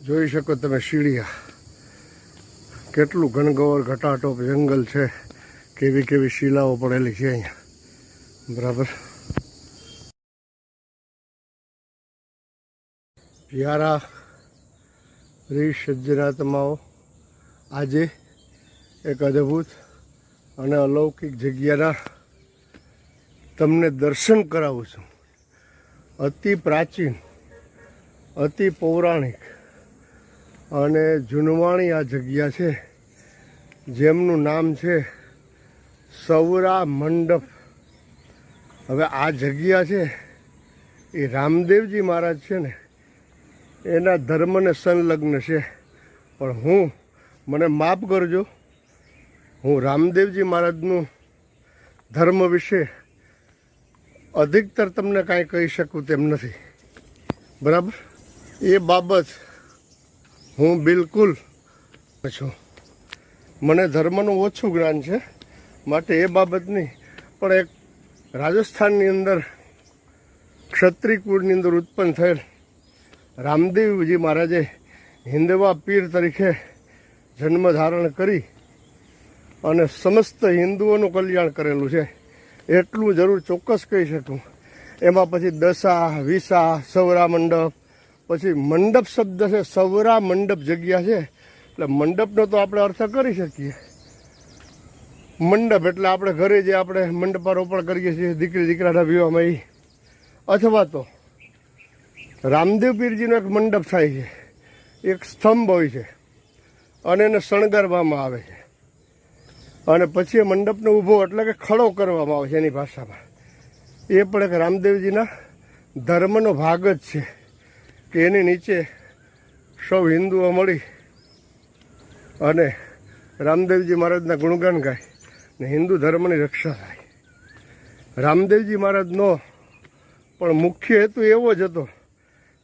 જોઈ શકો તમે શીળિયા કેટલું ઘનઘોર ઘટાટોપ જંગલ છે, કેવી કેવી શિલાઓ પડેલી છે અહીંયા. બરાબર. પ્યારા પ્રિય સજ્જનાત્માઓ, આજે એક અદ્ભુત અને અલૌકિક જગ્યાના તમને દર્શન કરાવું છું. અતિ પ્રાચીન, અતિ પૌરાણિક અને જૂનવાણી આ જગ્યા છે, જેમનું નામ છે સૌરા મંડપ. હવે આ જગ્યા છે એ રામદેવજી મહારાજ છે ને એના ધર્મને સંલગ્ન છે. પણ મને માફ કરજો, હું રામદેવજી મહારાજનું ધર્મ વિશે અધિકતર તમને કાંઈ કહી શકું તેમ નથી. બરાબર. એ બાબત હું બિલકુલ છું. મને ધર્મનું ઓછું જ્ઞાન છે, માટે એ બાબત નહીં. પણ એક રાજસ્થાનની અંદર ક્ષત્રિય કુળની અંદર ઉત્પન્ન થયેલ રામદેવજી મહારાજે હિન્દવા પીર તરીકે જન્મ ધારણ કરી અને સમસ્ત હિન્દુઓનું કલ્યાણ કરેલું છે, એટલું જરૂર ચોક્કસ કહી શકું. એમાં પછી દશા, વિસા, સૌરા મંડપ, પછી મંડપ શબ્દ છે, સૌરા મંડપ જગ્યા છે. એટલે મંડપનો તો આપણે અર્થ કરી શકીએ. મંડપ એટલે આપણે ઘરે જે આપણે મંડપારોપણ કરીએ છીએ દીકરી દીકરાના વિવાહમાં, એ અથવા તો રામદેવ પીરજીનો એક મંડપ થાય છે, એક સ્તંભ હોય છે અને એને શણગારવામાં આવે છે. અને પછી એ મંડપનો ઊભો એટલે કે ખડો કરવામાં આવે છે એની ભાષામાં. એ પણ એક રામદેવજીના ધર્મનો ભાગ જ છે કે એની નીચે સૌ હિન્દુઓ મળી અને રામદેવજી મહારાજના ગુણગાન ગાય ને હિન્દુ ધર્મની રક્ષા થાય. રામદેવજી મહારાજનો પણ મુખ્ય હેતુ એવો જ હતો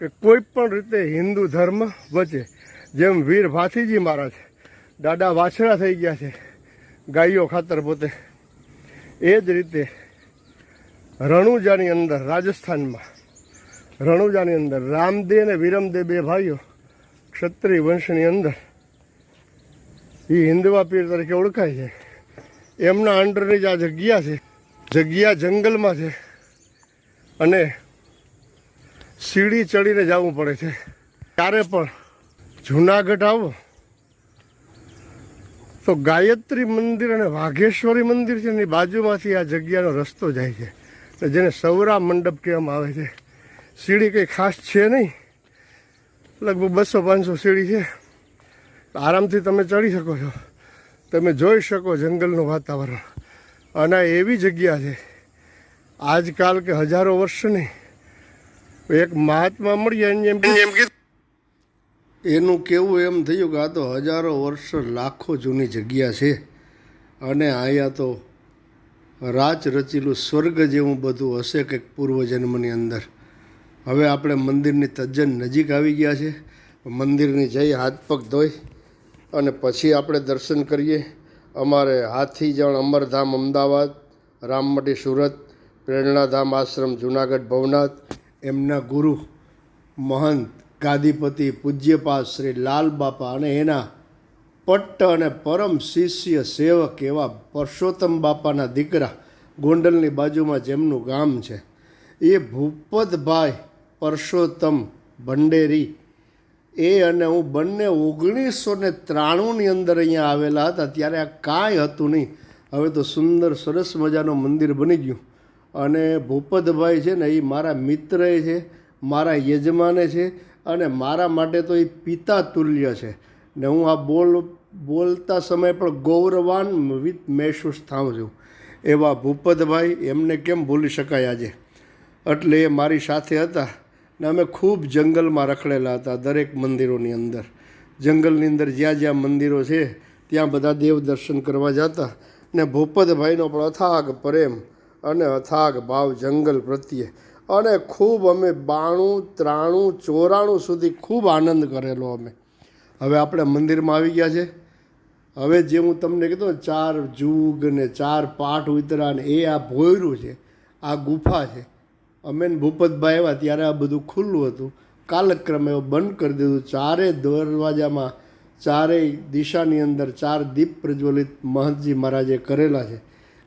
કે કોઈ પણ રીતે હિન્દુ ધર્મ બચે. જેમ વીર ભાથીજી મહારાજ દાદા વાછડા થઈ ગયા છે ગાયો ખાતર પોતે, એ જ રીતે રણુજાની અંદર, રાજસ્થાનમાં રણુજાની અંદર રામદેવ અને વિરમદેવ બે ભાઈઓ ક્ષત્રિય વંશની અંદર એ હિન્દવા પીર તરીકે ઓળખાય છે. એમના અંડરની જ આ જગ્યા છે. જગ્યા જંગલમાં છે અને સીડી ચડીને જવું પડે છે. ત્યારે પણ જુનાગઢ આવો તો ગાયત્રી મંદિર અને વાઘેશ્વરી મંદિર છે એની બાજુમાંથી આ જગ્યાનો રસ્તો જાય છે, જેને સૌરા મંડપ કહેવામાં આવે છે. સીડી કંઈ ખાસ છે નહીં, લગભગ 200-500 સીડી છે. આરામથી તમે ચડી શકો છો. તમે જોઈ શકો જંગલનું વાતાવરણ. અને એવી જગ્યા છે આજકાલ કે હજારો વર્ષ નહીં, એક મહાત્મા મળ્યા એમ કીધું, એનું કેવું એમ થયું કે આ તો હજારો વર્ષ, લાખો જૂની જગ્યા છે અને અહીંયા તો રાચ રચેલું સ્વર્ગ જેવું બધું હશે કંઈક પૂર્વજન્મની અંદર. હવે આપણે મંદિરની તદ્દન નજીક આવી ગયા છે. મંદિરની જઈ હાથ પગ ધોઈ અને પછી આપણે દર્શન કરીએ. અમારે હાથીજણ અમરધામ અમદાવાદ, રામમટી સુરત, પ્રેરણાધામ આશ્રમ જુનાગઢ ભવનાથ, એમના ગુરુ મહંત ગાદીપતિ પૂજ્યપાદ શ્રી લાલ બાપા અને એના પટ્ટ અને પરમ શિષ્ય સેવક એવા પરસોત્તમ બાપાના દીકરા ગોંડલની બાજુમાં જેમનું ગામ છે એ ભૂપતભાઈ પરસોત્તમ ભંડેરી, એ અને હું બંને 1993ની અંદર અહીંયા આવેલા હતા. ત્યારે આ કાંઈ હતું નહીં. હવે તો સુંદર સરસ મજાનું મંદિર બની ગયું. અને ભૂપતભાઈ છે ને એ મારા મિત્રએ છે, મારા યજમાને છે અને મારા માટે તો એ પિતા તુલ્ય છે. ને હું આ બોલતા સમયે પણ ગૌરવાન્વિત મહેસૂસ થાઉં છું. એવા ભૂપતભાઈ, એમને કેમ ભૂલી શકાય આજે. એટલે એ મારી સાથે હતા ને અમે ખૂબ જંગલમાં રખડેલા હતા. દરેક મંદિરોની અંદર, જંગલની અંદર જ્યાં જ્યાં મંદિરો છે ત્યાં બધા દેવ દર્શન કરવા જતા. ને ભૂપતભાઈનો પણ અથાગ પ્રેમ અને અથાગ ભાવ જંગલ પ્રત્યે, અને ખૂબ અમે 92, 93, 94 સુધી ખૂબ આનંદ કરેલો અમે. હવે આપણે મંદિરમાં આવી ગયા છે. હવે જે હું તમને કીધું ને 4 જુગ ને 4 પાઠ ઉતરા ને એ આ ભોયરું છે, આ ગુફા છે. અમે ભૂપતભાઈ આવ્યા ત્યારે આ બધું ખુલ્લું હતું. કાલક્રમે બંધ કરી દીધું. ચારે દરવાજામાં ચારેય દિશાની અંદર 4 દીપ પ્રજ્વલિત મહંતજી મહારાજે કરેલા છે.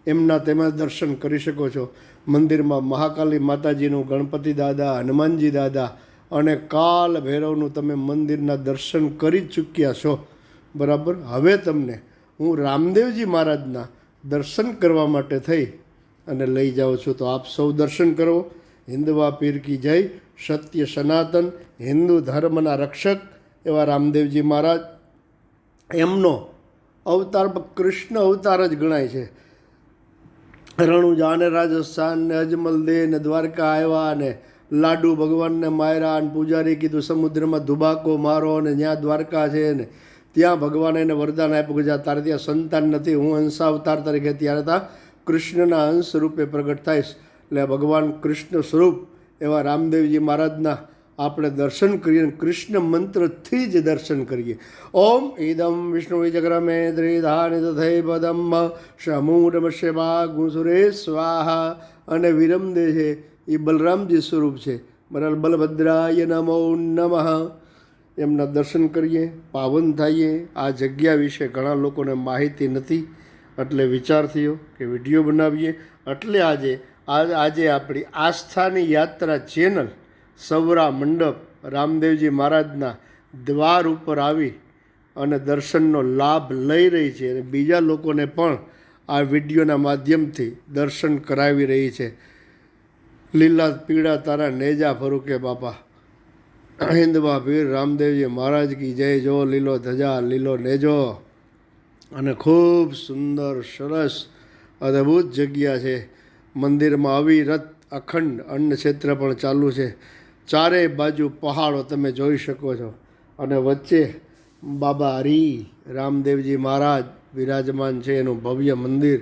એમના તમે દર્શન કરી શકો છો. મંદિરમાં મહાકાલી માતાજીનું, ગણપતિ દાદા, હનુમાનજી દાદા અને કાલ ભૈરવનું તમે મંદિરના દર્શન કરી ચૂક્યા છો. બરાબર. હવે તમને હું રામદેવજી મહારાજના દર્શન કરવા માટે થઈ અને લઈ જાઉં છું. તો આપ સૌ દર્શન કરો. હિન્દવા પીર કી જય. સત્ય સનાતન હિન્દુ ધર્મના રક્ષક એવા રામદેવજી મહારાજ, એમનો અવતાર કૃષ્ણ અવતાર જ ગણાય છે. રણુજા ને રાજસ્થાન ને અજમલ દે ને દ્વારકા આવ્યા ને લાડુ ભગવાનને માર્યા અને પૂજારી કીધું સમુદ્રમાં ધુબાકો મારો અને જ્યાં દ્વારકા છે ને ત્યાં ભગવાને એને વરદાન આપ્યું કે જ્યાં તારે ત્યાં સંતાન નથી, હું અંશાવતાર તરીકે ત્યારે ત્યાં કૃષ્ણના અંશ રૂપે પ્રગટ થઈશ. એટલે ભગવાન કૃષ્ણ સ્વરૂપ એવા રામદેવજી મહારાજના આપણે દર્શન કરીએ, કૃષ્ણ મંત્રથી જ દર્શન કરીએ. ઓમ ઇદમ વિષ્ણુ જગ્રમે દ્રિધાનિ તથૈ પદમ શમૂઢ શિવા ગુસુરે સ્વાહા. અને વિરમદે છે એ બલરામજી સ્વરૂપ છે. બલભદ્રાય નમો નમઃ. એમના દર્શન કરીએ, પાવન થઈએ. આ જગ્યા વિશે ઘણા લોકોને માહિતી નથી, એટલે વિચાર થયો કે વિડીયો બનાવીએ. એટલે આજે આપણી આસ્થાની યાત્રા ચેનલ સૌરા મંડપ રામદેવજી મહારાજના દ્વાર ઉપર આવી અને દર્શનનો લાભ લઈ રહી છે અને બીજા લોકોને પણ આ વિડીયોના માધ્યમથી દર્શન કરાવી રહી છે. લીલા પીળા તારા નેજા ફરુકે બાપા. હિન્દવા પીર રામદેવજી મહારાજ કી જય. જો લીલો ધજા લીલો નેજો અને ખૂબ સુંદર સરસ અદ્ભુત જગ્યા છે. મંદિરમાં અવિરત અખંડ અન્ન ક્ષેત્ર પણ ચાલુ છે. ચારેય બાજુ પહાડો તમે જોઈ શકો છો અને વચ્ચે બાબા હરી રામદેવજી મહારાજ બિરાજમાન છે. એનું ભવ્ય મંદિર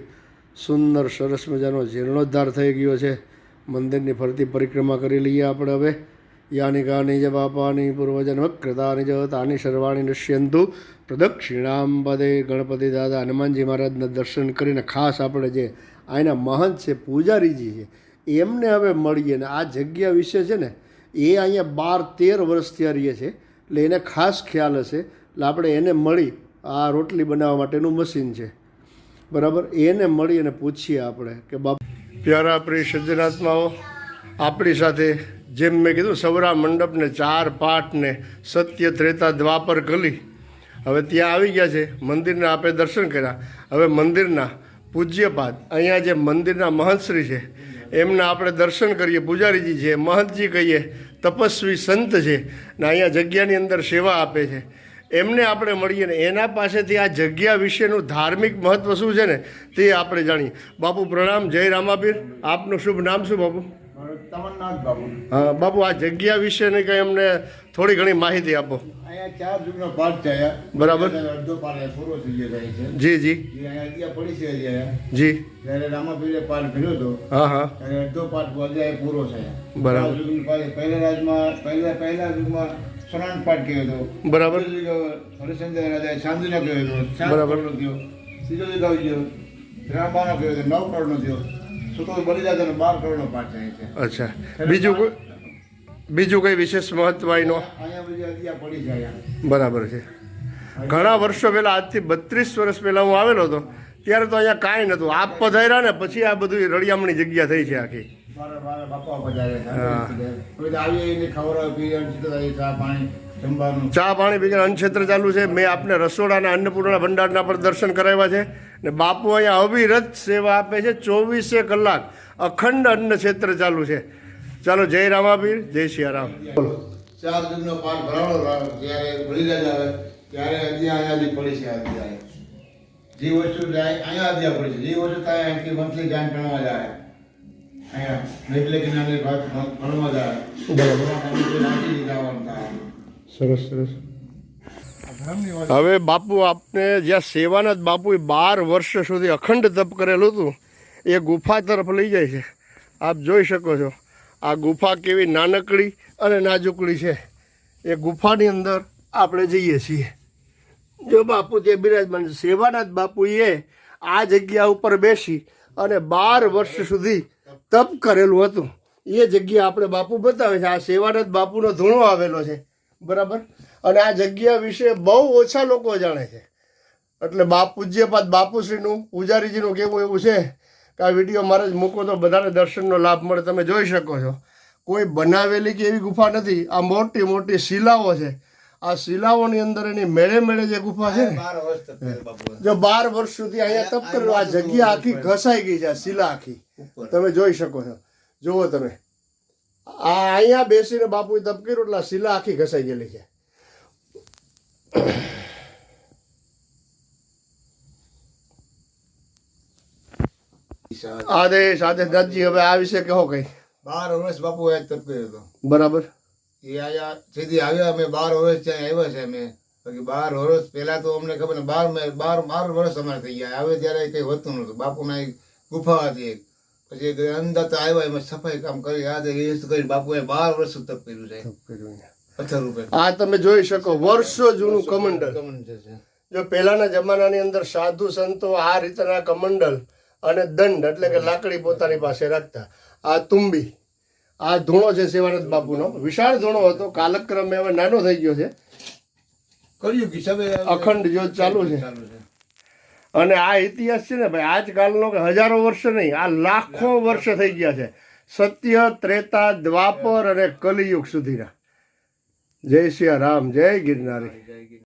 સુંદર સરસ મજાનો જીર્ણોદ્ધાર થઈ ગયો છે. મંદિરની ફરતી પરિક્રમા કરી લઈએ આપણે હવે. યાની ગાની જ બાપાની પૂર્વજન્મ કૃતાની જ તાની સર્વાણી નશ્યંતુ પ્રદક્ષિણામ પદે. ગણપતિ દાદા હનુમાનજી મહારાજના દર્શન કરીને ખાસ આપણે જે અહીંના મહંત છે પૂજારીજી છે એમને હવે મળીએ. ને આ જગ્યા વિશે છે ને એ અહીંયા 12-13 વર્ષથી રહીએ છે એટલે એને ખાસ ખ્યાલ હશે. એટલે આપણે એને મળી, આ રોટલી બનાવવા માટેનું મશીન છે બરાબર, એને મળી અને પૂછીએ આપણે કે બાપ પ્યારા પ્રિય સજ્જનાત્માઓ, આપણી સાથે જેમ મેં કીધું સૌરા મંડપને 4 પાઠને સત્ય ત્રેતા દ્વાપર કલી હવે ત્યાં આવી ગયા છે. મંદિરના આપણે દર્શન કર્યા. હવે મંદિરના પૂજ્યપાદ અહીંયા જે મંદિરના મહંતશ્રી છે એમના આપણે દર્શન કરીએ. પૂજારીજી છે, મહંતજી કહીએ, તપસ્વી સંત છે ને અહીંયા જગ્યાની અંદર સેવા આપે છે. એમને આપણે મળીએ ને એના પાસેથી આ જગ્યા વિશેનું ધાર્મિક મહત્ત્વ શું છે ને તે આપણે જાણીએ. બાપુ પ્રણામ. જય રામાપીર. આપનું શુભ નામ શું બાપુ? તમન્નાથ બાપુ. હા બાપુ, આ જગ્યા વિશેની કંઈ અમને થોડી ઘણી માહિતી આપો. અહીંયા 4 યુગનો પાઠ છે. બરાબર. અડધો પાઠ પૂરો થઈ ગયો છે. જી જી અહીંયા પડી છે જી. જ્યારે રામાપીરે પાઠ કર્યો હતો હા હા ત્યારે અડધો પાઠ અધ્યાય પૂરો થયા. બરાબર. પહેલા રાજમાં પહેલા યુગમાં સ્નાન પાઠ કર્યો હતો. બરાબર. હરિશ્ચંદ્ર રાજાએ ચાંદીનો કર્યો હતો. બરાબર. થયો. ત્રીજો યુગ આવી ગયો રામાનો કર્યો હતો. 9 કરોડનો થયો. સુતો બની જાય 12 કરોડનો પાઠ થાય છે. અચ્છા. બીજું કંઈ વિશેષ મહત્વ એનો? અહીંયા બધી અધ્યાય પડી છે અહીંયા. બરાબર છે. ઘણા વર્ષો પહેલાં, આજથી 32 વર્ષ પહેલાં હું આવેલો હતો ત્યારે તો અહીંયા કાંઈ નહોતું. આપ પધાર્યા ને પછી આ બધું રળિયામણી જગ્યા થઈ છે આખી. મારા બાપા પધારે આવી એને ખવડાવે પીએ ચા પાણી જમવાનું. ચા પાણી પીને અન્નક્ષેત્ર ચાલુ છે. મેં આપને રસોડાના અન્નપૂર્ણા ભંડારના પણ દર્શન કરાવ્યા છે ને બાપુ અહીંયા અવિરત સેવા આપે છે. 24 કલાક અખંડ અન્ન ક્ષેત્ર ચાલુ છે. ચાલો, જય રામાપીર, જય સિયારામ. બોલો. 4 યુગનો પાઠ ભરાણો જ્યારે બલિદાન આવે ત્યારે અહીંયાથી પડી છે. અધ્યાય જે વસ્તુ જાય અહીંયા અધ્યાય પડી છે. જે વસ્તુ થાય અહીંથી મંથલી જાણ ગણવા જાય અહીંયા એટલે કે નાની વાત ગણવા જાય. સરસ સરસ. હવે બાપુ આપને જ્યાં સેવાનાથ બાપુએ 12 વર્ષ સુધી અખંડ તપ કરેલું હતું એ ગુફા તરફ લઈ જાય છે. આપ જોઈ શકો છો આ ગુફા કેવી નાનકડી અને નાજુકડી છે. એ ગુફાની અંદર આપણે જઈએ છીએ. જો બાપુ તે બિરાજમાન સેવાનાથ બાપુએ આ જગ્યા ઉપર બેસી અને 12 વર્ષ સુધી તપ કરેલું હતું. એ જગ્યા આપણે બાપુ બતાવે છે. આ સેવાનંદ બાપુનો ધૂણો આવેલો છે, બરાબર. અને આ જગ્યા વિશે બહુ ઓછા લોકો જાણે છે. એટલે પૂજ્યપાદ બાપુશ્રીનું, પૂજારીજીનું કહેવું એવું છે કે આ વિડીયો મારે જ મૂકો તો બધાને દર્શનનો લાભ મળે. તમે જોઈ શકો છો કોઈ બનાવેલી કે એવી ગુફા નથી. આ મોટી મોટી શિલાઓ છે. આ શિલાઓની અંદર એની મેળે મેળે જે ગુફા છે ને, 12 વર્ષ તપ કર્યું બાપુએ. જો 12 વર્ષ સુધી અહીંયા તપ કર્યું. આ જગ્યા આખી ઘસાઈ ગઈ છે, આ શિલા આખી ઉપર. તમે જોઈ શકો છો. જુઓ તમે, આ અહીંયા બેસીને બાપુએ તપ કર્યું એટલે આ શિલા આખી ઘસાઈ ગયેલી છે. આદેશ આદેશ દાદજી, હવે આ વિશે કહો કઈ. 12 વર્ષ બાપુએ આ તપ કર્યો હતો. બરાબર. એ આયા સીધી આવ્યા, અમે 12 વર્ષ ત્યાં આવ્યા છે. અમે બાકી 12 વર્ષ પહેલા તો અમને ખબર ને 12 વર્ષ અમારે થઈ ગયા. આવે ત્યારે કઈ હોતું નતું. બાપુના એક ગુફા હતી એક. પછી અંદર તો આવ્યા, એમાં સફાઈ કામ કરી, આ કરી બાપુએ 12 વર્ષ તપ કર્યું છે પથ્થર ઉપર. આ તમે જોઈ શકો, વર્ષો જૂનું કમંડલ. કમંડલ છે. જો પહેલાના જમાનાની અંદર સાધુ સંતો આ રીતના કમંડલ અને દંડ એટલે કે લાકડી પોતાની પાસે રાખતા. આ તુંબી, આ ધૂણો છે સેવાનંદ બાપુનો. વિશાળ ધૂણો હતો, કાલક્રમે હવે નાનો થઈ ગયો છે. કર્યું કે સবে અખંડ જ્યોત ચાલુ છે. અને આ ઇતિહાસ છે ને ભાઈ, આજકાલનો કે હજારો વર્ષ નહીં, આ લાખો વર્ષ થઈ ગયા છે. સત્ય, ત્રેતા, દ્વાપર અને કલિયુગ સુધીના. જય સિયા રામ, જય ગિરનારી.